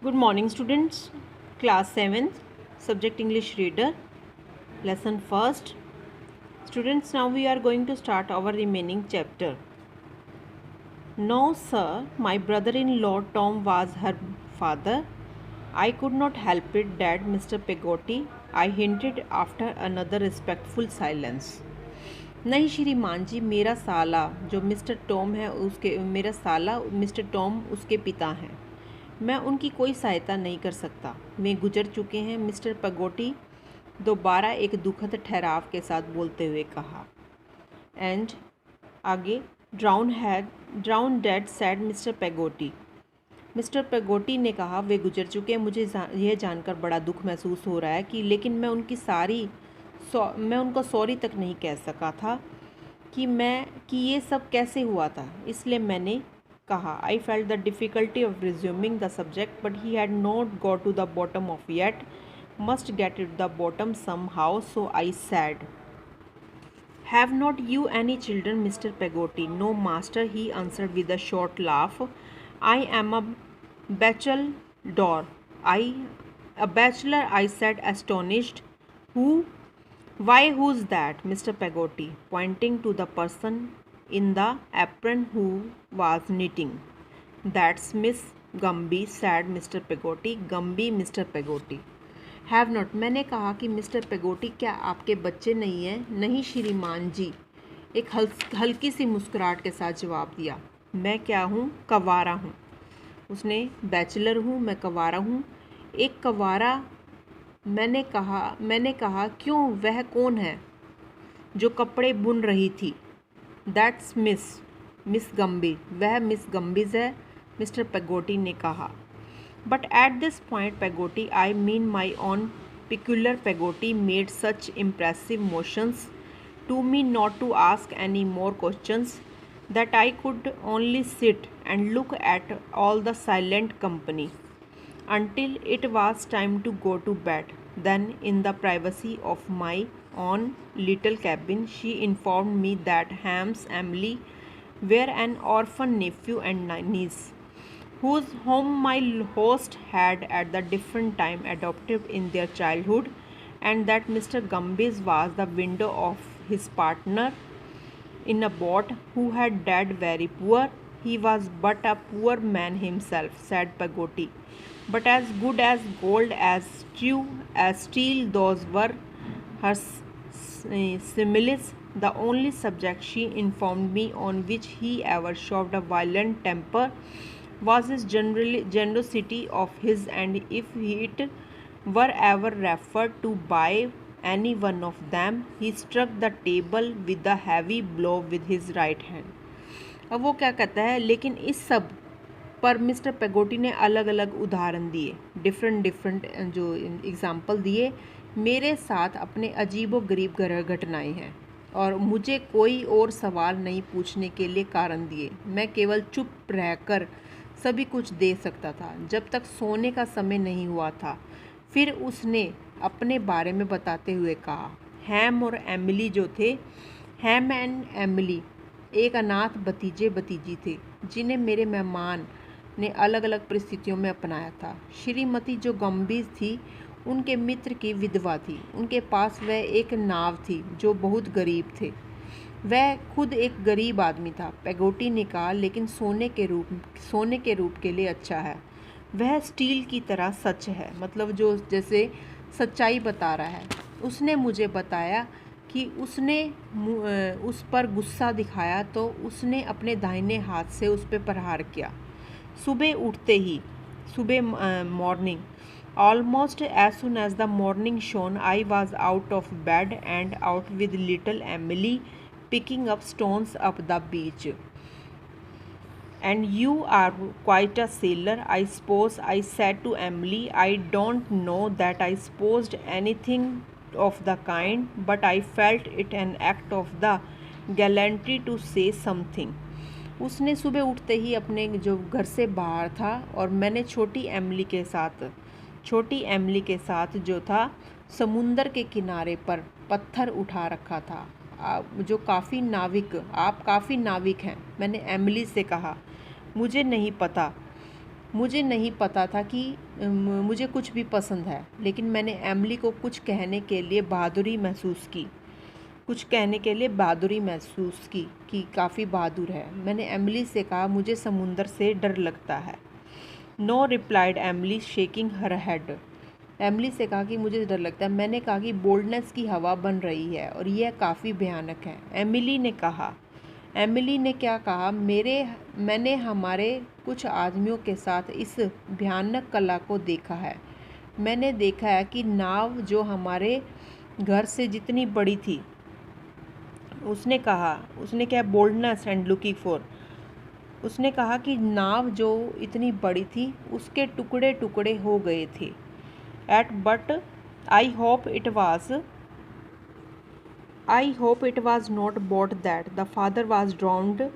Good morning, students. Class 7th, subject English reader, lesson first. Students, now we are going to start our remaining chapter. No, sir, my brother in law Tom was her father. I could not help it, Dad, Mr. Peggotty, I hinted after another respectful silence. नहीं श्रीमान जी, मेरा साला जो mister Tom है उसके मेरा साला mister Tom उसके पिता हैं। मैं उनकी कोई सहायता नहीं कर सकता, वे गुजर चुके हैं, मिस्टर पेगोटी दोबारा एक दुखद ठहराव के साथ बोलते हुए कहा। एंड आगे drowned dead said Mister Peggotty. Mister Peggotty ने कहा, वे गुजर चुके हैं, मुझे यह जानकर बड़ा दुख महसूस हो रहा है कि लेकिन मैं उनको सॉरी तक नहीं कह सका था कि ये सब कैसे हुआ था। इसलिए मैंने कहा, I felt the difficulty of resuming the subject but he had not got to the bottom of yet, must get it the bottom somehow, so I said, have not you any children Mister Peggotty? No master, he answered with a short laugh, I am a bachelor, I said, astonished. Why, who's that? Mr. Peggotty, pointing to the person in the apron who was knitting. That's Miss Gumby, said Mr. Peggotty. Gumby, Mr. Peggotty. Have not. मैंने कहा कि mister पेगोटी, क्या आपके बच्चे नहीं हैं? नहीं श्रीमान जी, एक हल्की सी मुस्कुराहट के साथ जवाब दिया। मैं क्या हूँ? कवारा हूँ। उसने बैचलर हूँ, मैं कवारा हूँ। एक कवारा? मैंने कहा क्यों, वह कौन है जो कपड़े बुन रही थी? दैट्स मिस गम्बी, वह मिस गम्बीज है, मिस्टर पेगोटी ने कहा। But at this point Peggotty, I mean my own peculiar Peggotty, made such impressive motions to me not to ask any more questions that I could only sit and look at all the silent company until it was time to go to bed. Then, in the privacy of my own little cabin, she informed me that Ham's Emily were an orphan nephew and niece, whom my host had at the different time adopted in their childhood, and that Mr. Gumby's was the widow of his partner in a boat who had died very poor. He was but a poor man himself, said Peggotty, but as good as gold, as true as steel. Those were her similes. The only subject she informed me on which he ever showed a violent temper was his generosity of his, and if it were ever referred to by any one of them, he struck the table with a heavy blow with his right hand. अब वो क्या कहता है, लेकिन इस सब पर mister Peggotty ने अलग अलग उदाहरण दिए, डिफरेंट जो एग्जाम्पल दिए, मेरे साथ अपने अजीबो गरीब घटनाएं हैं, और मुझे कोई और सवाल नहीं पूछने के लिए कारण दिए। मैं केवल चुप रहकर सभी कुछ दे सकता था जब तक सोने का समय नहीं हुआ था। फिर उसने अपने बारे में बताते हुए कहा, हैम और एमिली जो थे, हैम एंड एमिली एक अनाथ भतीजी थे जिन्हें मेरे मेहमान ने अलग अलग परिस्थितियों में अपनाया था। श्रीमती जो गम्बीज थी, उनके मित्र की विधवा थी। उनके पास वह एक नाव थी जो बहुत गरीब थे। वह खुद एक गरीब आदमी था, पेगोटी ने कहा, लेकिन सोने के रूप के लिए अच्छा है। वह स्टील की तरह सच है, मतलब जो जैसे सच्चाई बता रहा है। उसने मुझे बताया कि उसने उस पर गुस्सा दिखाया तो उसने अपने दाहिने हाथ से उस पर प्रहार किया। सुबह morning, almost as soon as the morning shone, I was out of bed and out with little Emily picking up stones up the beach. And you are quite a sailor, I suppose, I said to Emily. I don't know that I supposed anything of the kind, but I felt it an act of the gallantry to say something. उसने सुबह उठते ही अपने जो घर से बाहर था, और मैंने छोटी एमिली के साथ जो था समुंदर के किनारे पर पत्थर उठा रखा था। आप काफ़ी नाविक हैं, मैंने एमिली से कहा। मुझे नहीं पता मुझे नहीं पता था कि मुझे कुछ भी पसंद है, लेकिन मैंने एमिली को कुछ कहने के लिए बहादुरी महसूस की, कि काफ़ी बहादुर है। मैंने एमिली से कहा, मुझे समुंदर से डर लगता है। No replied Emily, shaking her head. Emily से कहा कि मुझे डर लगता है। मैंने कहा कि बोल्डनेस की हवा बन रही है और यह काफ़ी भयानक है। एमिली ने क्या कहा, मैंने हमारे कुछ आदमियों के साथ इस भयानक कला को देखा है। मैंने देखा है कि नाव जो हमारे घर से जितनी बड़ी थी, उसने क्या, बोल्डनेस एंड लुकिंग फॉर, उसने कहा कि नाव जो इतनी बड़ी थी उसके टुकड़े टुकड़े हो गए थे। But I hope it was not boat that the father was drowned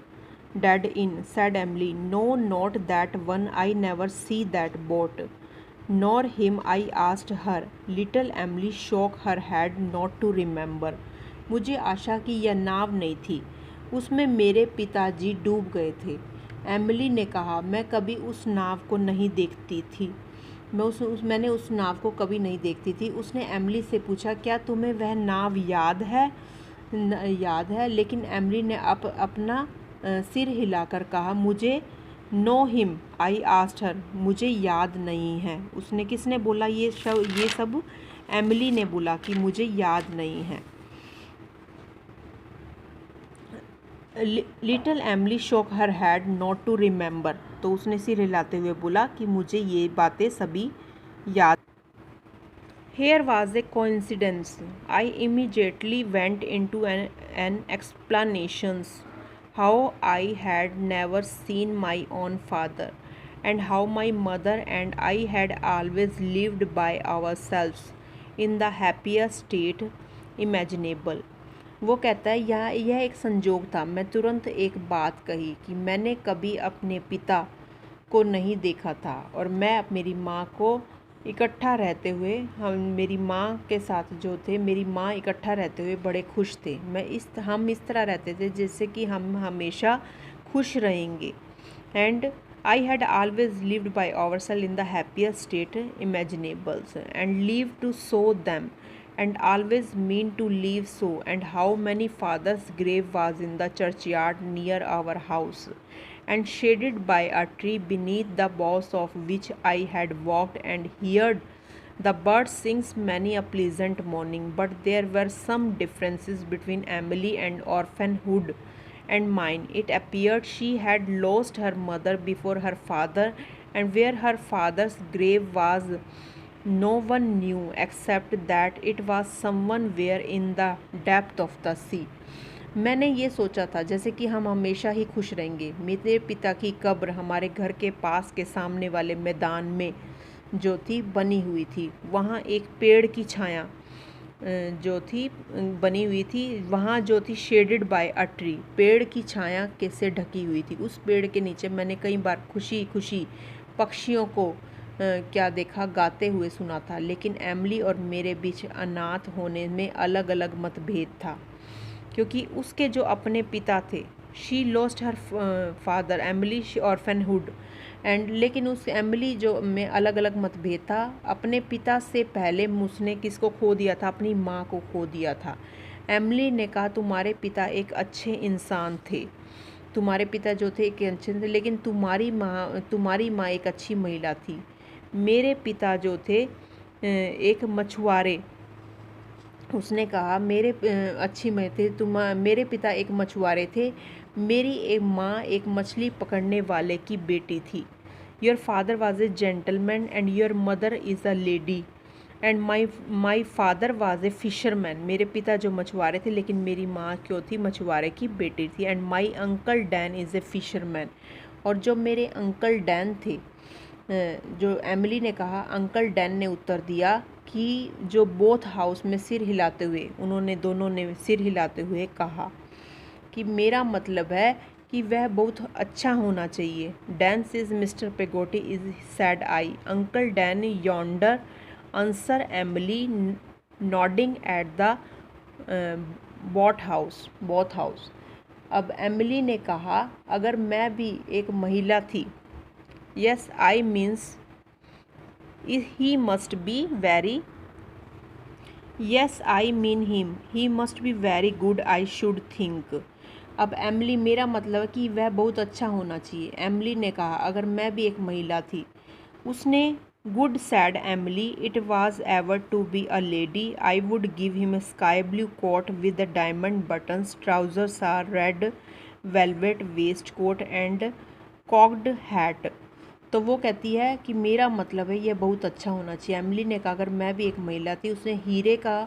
dead in, said Emily. No, not that one. I never see that boat. Nor him, I asked her. Little Emily shook her head, not to remember. मुझे आशा कि यह नाव नहीं थी, उसमें मेरे पिताजी डूब गए थे। एमिली ने कहा, मैं कभी उस नाव को नहीं देखती थी। मैंने उस नाव को कभी नहीं देखती थी। उसने एमिली से पूछा, क्या तुम्हें वह नाव याद है? लेकिन एमिली ने अपना सिर हिलाकर कहा, मुझे know him, I asked her, मुझे याद नहीं है। उसने, किसने बोला ये सब? एमिली ने बोला कि मुझे याद नहीं है। Little Emily shook her head, not to remember. तो उसने सिर हिलाते हुए बोला कि मुझे ये बातें सभी याद। Here was a coincidence. I immediately went into an explanation how I had never seen my own father, and how my mother and I had always lived by ourselves in the happiest state imaginable. वो कहता है, यह एक संजोग था। मैं तुरंत एक बात कही कि मैंने कभी अपने पिता को नहीं देखा था, और मैं मेरी माँ को इकट्ठा रहते हुए, मेरी माँ के साथ जो थे, मेरी माँ इकट्ठा रहते हुए बड़े खुश थे। हम इस तरह रहते थे जैसे कि हम हमेशा खुश रहेंगे। And I had always lived by our self in the happiest state imaginables and leave to so them and always mean to leave so. And how many fathers' grave was in the churchyard near our house, and shaded by a tree beneath the boughs of which I had walked and heard the birds sing many a pleasant morning. But there were some differences between Emily and orphanhood and mine. It appeared she had lost her mother before her father, and where her father's grave was, no one knew except that it was somewhere in the depth of the sea. मैंने ये सोचा था जैसे कि हम हमेशा ही खुश रहेंगे। मेरे पिता की कब्र हमारे घर के पास के सामने वाले मैदान में जो थी बनी हुई थी। वहाँ एक पेड़ की छाया जो थी बनी हुई थी, वहाँ जो थी शेडेड बाय अ ट्री, पेड़ की छाया के से ढकी हुई थी। उस पेड़ के नीचे मैंने कई बार खुशी खुशी पक्षियों को क्या देखा, गाते हुए सुना था। लेकिन एमिली और मेरे बीच अनाथ होने में अलग अलग मतभेद था, क्योंकि उसके जो अपने पिता थे, she lost her father, Emily orphanhood and, लेकिन उस एमिली जो में अलग अलग मतभेद था। अपने पिता से पहले उसने किसको खो दिया था? अपनी माँ को खो दिया था। एमिली ने कहा, तुम्हारे पिता एक अच्छे इंसान थे, तुम्हारे पिता जो थे एक अच्छे थे, लेकिन तुम्हारी माँ एक अच्छी महिला थी। मेरे पिता जो थे एक मछुआरे, उसने कहा, मेरे पिता एक मछुआरे थे, मेरी एक माँ एक मछली पकड़ने वाले की बेटी थी। Your father was a gentleman and your mother is a lady and my father was a fisherman. मेरे पिता जो मछुआरे थे, लेकिन मेरी माँ क्यों थी? मछुआरे की बेटी थी। And my uncle Dan is a fisherman, और जो मेरे अंकल डैन थे, जो एमिली ने कहा, अंकल डैन ने उत्तर दिया कि जो बोथ हाउस में सिर हिलाते हुए, दोनों ने सिर हिलाते हुए कहा कि मेरा मतलब है कि वह बहुत अच्छा होना चाहिए। Dan says Mister Peggotty is said I. Uncle Dan yonder, answer Emily nodding at the both house. अब एमिली ने कहा, अगर मैं भी एक महिला थी Yes, I means he must be very. Yes, I mean him. He must be very good, I should think. अब एमली मेरा मतलब है कि वह बहुत अच्छा होना चाहिए। एमली ने कहा अगर मैं भी एक महिला थी। उसने good said Emily it was ever to be a lady I would give him a sky blue coat with the diamond buttons trousers are red velvet waistcoat and cocked hat. तो वो कहती है कि मेरा मतलब है ये बहुत अच्छा होना चाहिए। एमिली ने कहा अगर मैं भी एक महिला थी। उसने हीरे का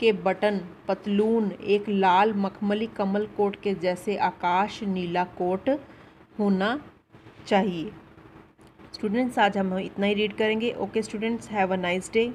के बटन पतलून एक लाल मखमली कमल कोट के जैसे आकाश नीला कोट होना चाहिए। स्टूडेंट्स आज हम इतना ही रीड करेंगे। Okay students, have a nice day.